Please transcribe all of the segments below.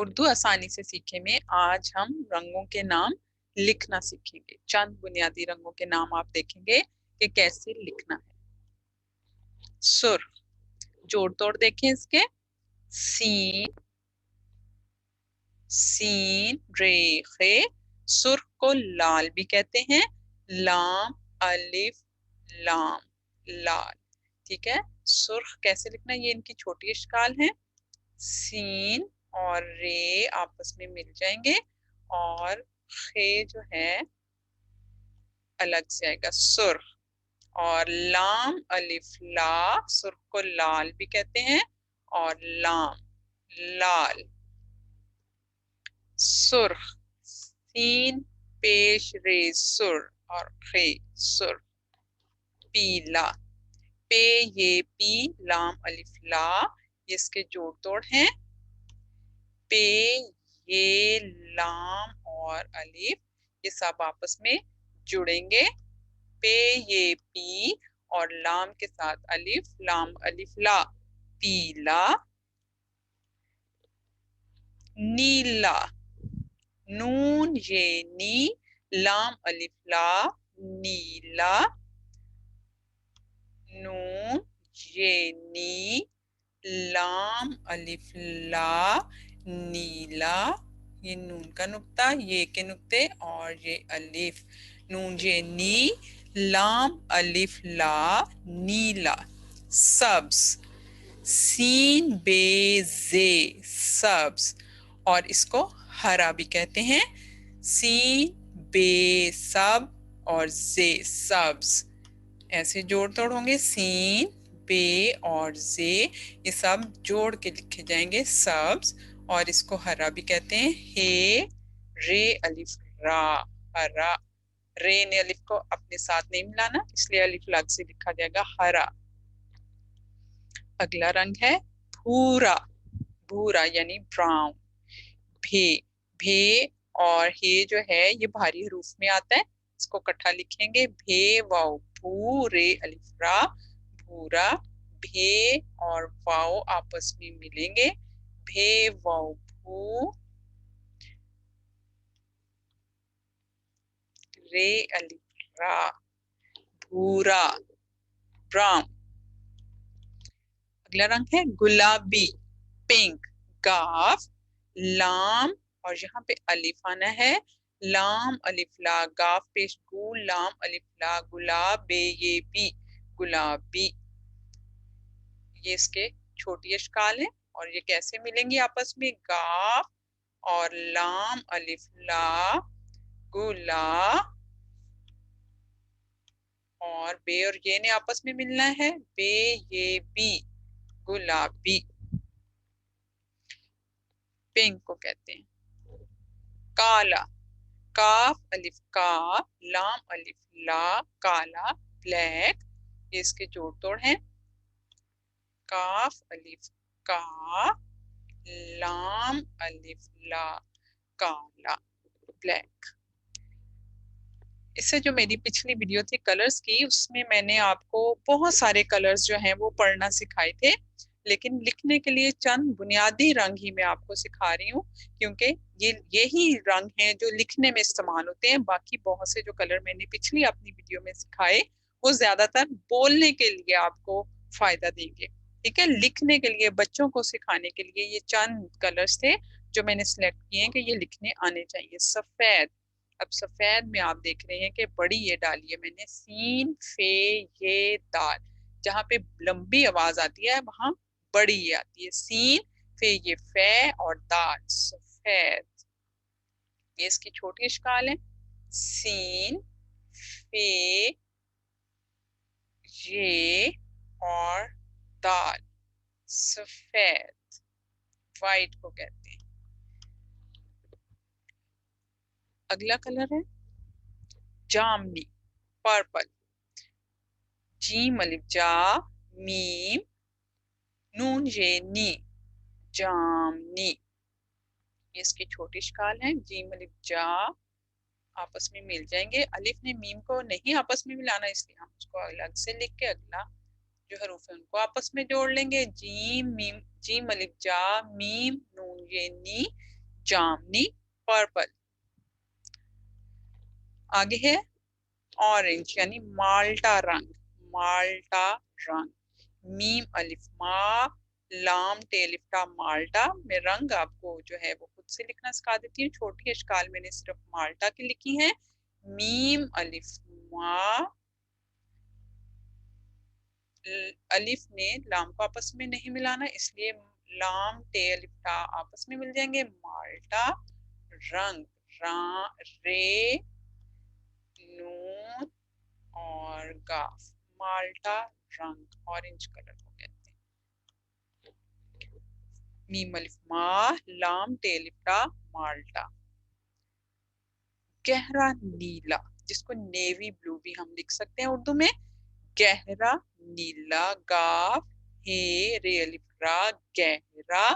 उर्दू आसानी से सीखे में आज हम रंगों के नाम लिखना सीखेंगे। चंद बुनियादी रंगों के नाम आप देखेंगे कि कैसे लिखना है। सुर्ख, जोड़ तोड़ देखें इसके। सीन, सीन रे खे। सुर्ख को लाल भी कहते हैं। लाम अलिफ लाम, लाल। ठीक है, सुर्ख कैसे लिखना है, ये इनकी छोटी इश्काल है। सीन और रे आपस में मिल जाएंगे और खे जो है अलग से आएगा, सुर्ख। और लाम अलिफ ला, सुर्ख को लाल भी कहते हैं और लाम लाल। सुर्ख, सीन पेश रे सुर और खे सुर। पीला, पे ये पी लाम अलिफ ला, ये इसके जोड़ तोड़ हैं। पे ये लाम और अलिफ ये सब आपस में जुड़ेंगे। पे ये पी और लाम के साथ अलिफ, लाम अलिफ ला, पीला। नीला, नून ये नी लाम अलिफ ला, नीला। नून ये नी लाम अलिफ ला, नीला। ये नून का नुक्ता, ये के नुक्ते और ये अलिफ। नून ये नी लाम अलिफ ला, नीला। सब्ज, सीन बे जे सब्ज, और इसको हरा भी कहते हैं। सीन बे सब और जे सब्ज, ऐसे जोड़ तोड़ होंगे। सीन बे और जे ये सब जोड़ के लिखे जाएंगे सब्ज, और इसको हरा भी कहते हैं। हे रे अलिफ रा, हरा। रे ने अलिफ को अपने साथ नहीं मिलाना, इसलिए अलिफ अलग से लिखा जाएगा, हरा। अगला रंग है भूरा, भूरा यानी ब्राउन। भे, भे और हे जो है ये भारी हरूफ में आता है, इसको इकट्ठा लिखेंगे। भे वाओ भू रे अलिफ रा, भूरा। भे और वाओ आपस में मिलेंगे, भे वाओ भू रे अलिफ रा, भूरा ब्राउन। अगला रंग है गुलाबी, पिंक। गाफ, लाम और यहाँ पे अलिफ आना है। लाम अलिफ ला, गाफ पेश गु लाम अलिफ ला, गुलाब बे ये बी, गुलाबी। ये इसके छोटी अशकाल है और ये कैसे मिलेंगे आपस में। गाफ और लाम अलिफ ला, गुला, और बे और ये ने आपस में मिलना है, बे ये बी, गुलाबी। पिंक को कहते हैं। काला, काफ अलिफ का लाम अलिफ ला, काला, ब्लैक। ये इसके जोड़ तोड़ हैं। काफ अलिफ का लाम अलिफ ला, काला, ब्लैक। इससे जो मेरी पिछली वीडियो थी कलर्स की, उसमें मैंने आपको बहुत सारे कलर्स जो हैं वो पढ़ना सिखाए थे, लेकिन लिखने के लिए चंद बुनियादी रंग ही मैं आपको सिखा रही हूँ, क्योंकि यही रंग हैं जो लिखने में इस्तेमाल होते हैं। बाकी बहुत से जो कलर मैंने पिछली अपनी वीडियो में सिखाए वो ज्यादातर बोलने के लिए आपको फायदा देंगे। ठीक है, लिखने के लिए बच्चों को सिखाने के लिए ये चंद कलर्स थे जो मैंने सिलेक्ट किए हैं कि ये लिखने आने चाहिए। सफेद, अब सफेद में आप देख रहे हैं कि बड़ी ये डाली है मैंने, सीन फे ये दाल। जहां पे लंबी आवाज आती है वहां बड़ी ये आती है। सीन फे ये फे और दाल, सफेद। ये इसकी छोटी इश्काल है। सीन फे ये और दाल, सफेद, वाइट को कहते हैं। अगला कलर है जामनी, पर्पल। जीम अलिफ जा, मीम नून ये नी, जामनी। ये इसकी छोटी इश्काल है। जीम अलिफ जा आपस में मिल जाएंगे। अलिफ ने मीम को नहीं आपस में मिलाना, इसलिए हम उसको अलग से लिख के अगला जो हरूफ है उनको आपस में जोड़ लेंगे। जीम मीम, जीम अलिफ जा मीम नून ये नी, जामनी पर्पल। आगे है ऑरेंज यानी माल्टा रंग, माल्टा रंग। मीम अलिफ मा लाम टेलिफ्टा माल्टा। मैं रंग आपको जो है वो खुद से लिखना सिखा देती हूँ। छोटी अशकाल मैंने सिर्फ माल्टा की लिखी है। मीम अलिफ मा, अलिफ ने लाम को आपस में नहीं मिलाना, इसलिए लाम टेलिफ्टा आपस में मिल जाएंगे। माल्टा रंग, रा रे नून और गाफ, माल्टा रंग, ऑरेंज कलर को कहते हैं। मीम अलिफ मा लाम टेलिफ्टा माल्टा। गहरा नीला, जिसको नेवी ब्लू भी हम लिख सकते हैं उर्दू में। गहरा नीला, गाफ हे रे अलिफ रा गहरा,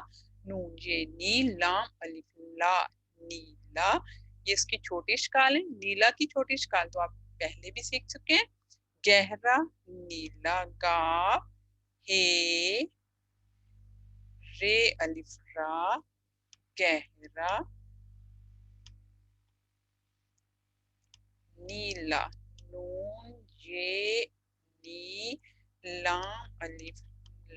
नून ये नी लाम अलिफ ला नीला। ये इसकी छोटी शकाल है। नीला की छोटी शकाल तो आप पहले भी सीख चुके हैं। गहरा नीला, गाफ हे रे अलिफ रा गहरा नीला, नून ये नी लाम अलिफ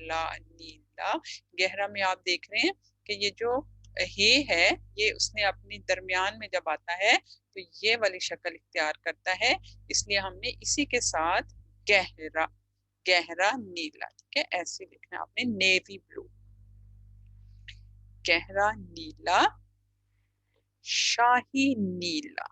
ला नीला। गहरा में आप देख रहे हैं कि ये जो हे है ये उसने अपनी दरमियान में जब आता है तो ये वाली शक्ल इख्तियार करता है, इसलिए हमने इसी के साथ गहरा, गहरा नीला, ठीक है, ऐसे लिखना है आपने, नेवी ब्लू। गहरा नीला, शाही नीला।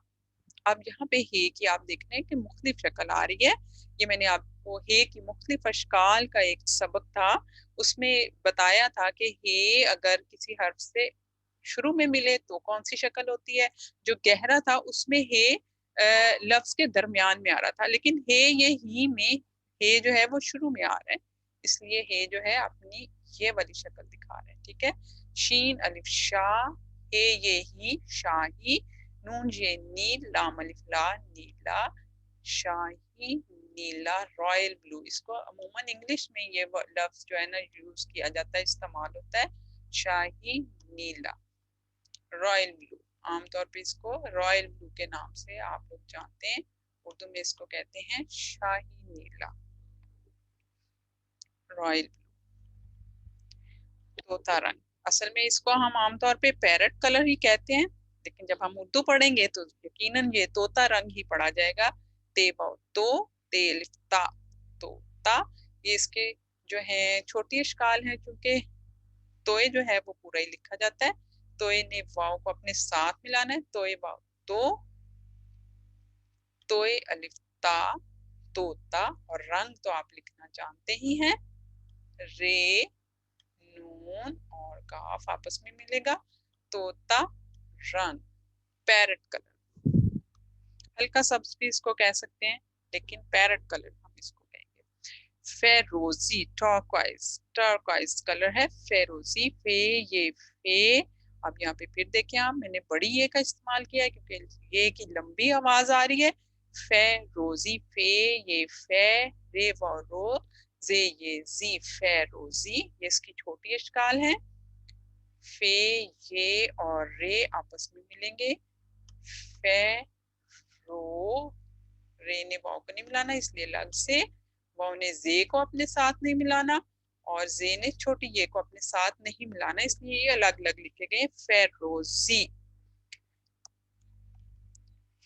अब यहाँ पे हे की आप देख रहे हैं कि मुख्तलिफ शक्ल आ रही है। ये मैंने आपको हे की मुख्तलिफ अशकाल का एक सबक था, उसमें बताया था कि हे अगर किसी हर्फ से शुरू में मिले तो कौन सी शक्ल होती है। जो गहरा था उसमें हे लफ्ज के दरमियान में आ रहा था, लेकिन हे ये ही में हे जो है वो शुरू में आ रहा है, इसलिए हे जो है अपनी ये वाली शक्ल दिखा रहे हैं, ठीक है। शीन अलिफ शाह, हे ये ही शाही, नून ये नील लाम अलिफ ला नीला, शाही नीला, रॉयल ब्लू। इसको अमूमन इंग्लिश में ये लफ्ज जो है ना यूज किया जाता है, इस्तेमाल होता है, शाही नीला, रॉयल ब्लू। आमतौर पे इसको रॉयल ब्लू के नाम से आप लोग जानते हैं, उर्दू में इसको कहते हैं शाही नीला, रॉयल ब्लू। तोता रंग, असल में इसको हम आमतौर पे पैरट कलर ही कहते हैं, लेकिन जब हम उर्दू पढ़ेंगे तो यकीनन ये तोता रंग ही पढ़ा जाएगा। तो तेलिफ्ता, तोता। ये इसके जो है छोटी अशकाल है, क्योंकि तोए जो है वो पूरा ही लिखा जाता है, तोए ने वाव को अपने साथ मिलाना है, तोए वाव तो, तोए अलिफ ता तोता, और रंग तो आप लिखना जानते ही हैं, रे नून और गाफ आपस में मिलेगा, तोता रंग, पैरट कलर। हल्का सब्ज भी इसको कह सकते हैं, लेकिन पैरट कलर हम इसको कहेंगे। फेरोजी, टर्क्वाइज, टर्क्वाइज कलर है, फेरोजी, फे ये फे। अब यहाँ पे फिर देखें आप, मैंने बड़ी ये का इस्तेमाल किया है क्योंकि ये की लंबी आवाज आ रही है। फेरोजी, फे ये फे, रे व रो, जे ये जी, फेरोजी। ये इसकी छोटी अशकाल है। फे ये और रे आपस में मिलेंगे, फे रो, रे ने वाव को नहीं मिलाना इसलिए अलग से, वाव ने जे को अपने साथ नहीं मिलाना, और जे ने छोटी ये को अपने साथ नहीं मिलाना, इसलिए ये अलग अलग लिखे गए, फेरोजी।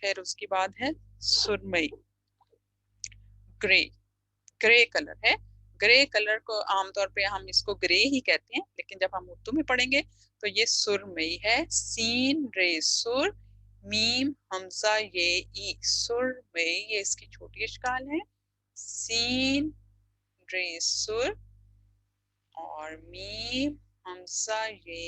फिर उसके बाद है सुरमई, ग्रे, ग्रे कलर है। ग्रे कलर को आमतौर पे हम इसको ग्रे ही कहते हैं, लेकिन जब हम उर्दू में पढ़ेंगे तो ये सुरमई है, सीन रे सुर, मीम हमजा ये ई, सुरमई। ये इसकी छोटी अशकाल है, सीन रे सुर और मीम हमजा ये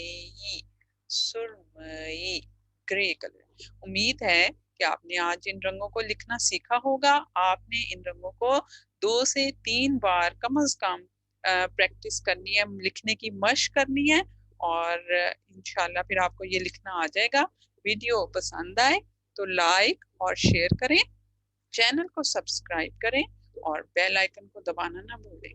ई, सुरमई, ग्रे कलर। उम्मीद है कि आपने आज इन रंगों को लिखना सीखा होगा। आपने इन रंगों को 2 से 3 बार कम से कम प्रैक्टिस करनी है, लिखने की मशक करनी है, और इंशाल्लाह फिर आपको ये लिखना आ जाएगा। वीडियो पसंद आए तो लाइक और शेयर करें, चैनल को सब्सक्राइब करें और बेल आइकन को दबाना ना भूलें।